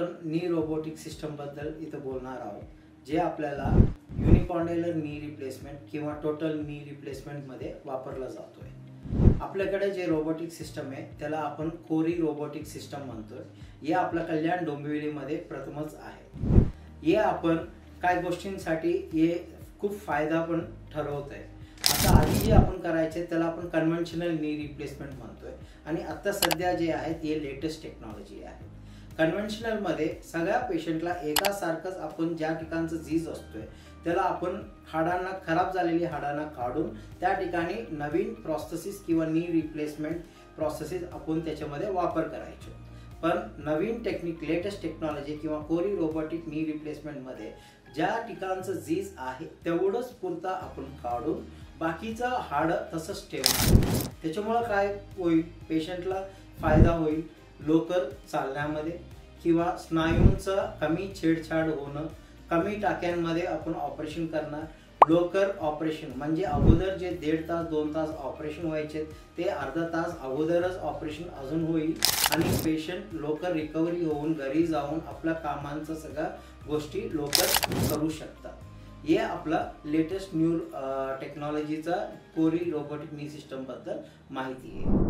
आपण नी robotic system बद्दल इथं बोलणार आहोत, जे आपल्याला युनिकॉन्डेलर नी रिप्लेसमेंट किंवा टोटल नी रिप्लेसमेंट मध्ये वापरला जातोय। आपल्याकडे जे रोबोटिक सिस्टम आहे त्याला आपण कोरी रोबोटिक सिस्टम म्हणतोय। हे आपल्या कल्याण डोंबिवलीमध्ये प्रथमच आहे। हे आपण काय गोष्टींसाठी हे खूप फायदा पण ठरवत आहे। आता आधी जे आपण करायचे त्याला आपण कन्व्हेन्शनल नी रिप्लेसमेंट म्हणतोय आणि आता सध्या जे आहे ते लेटेस्ट टेक्नॉलॉजी आहे। कन्व्हेन्शनल मध्ये सगळ्या पेशंटला एकासारखंच आपण ज्या ठिकाणचं झीज असतोय त्याला आपण हाडांना खराब झालेली हाडांना काढून त्या ठिकाणी नवीन प्रोस्थेसिस किंवा नी रिप्लेसमेंट प्रोसेसेस आपण त्याच्यामध्ये वापर करायचो। पण नवीन टेक्निक लेटेस्ट टेक्नॉलॉजी किंवा कोरी रोबोटिक नी रिप्लेसमेंट मध्ये ज्या ठिकाणचं झीज आहे तेवढंच पुरता आपण काढून बाकीचं हाड तसंच ठेवणार। त्याच्यामुळे काय होईल, पेशंटला फायदा होईल, लवकर चालण्यामध्ये किंवा स्नायूंचं कमी छेडछाड होणं, कमी टाक्यांमध्ये आपण ऑपरेशन करणार। लवकर ऑपरेशन म्हणजे अगोदर जे 1.5 तास 2 तास ऑपरेशन व्हायचे ते अर्धा तास अगोदरच ऑपरेशन अजून होईल आणि पेशंट लवकर रिकव्हरी होऊन घरी जाऊन आपल्या कामांचं सगळ्या गोष्टी लवकर करू शकतात। हे आपला लेटेस्ट न्यू टेक्नॉलॉजीचा कोरी रोबोटिक नी सिस्टम बद्दल माहिती आहे।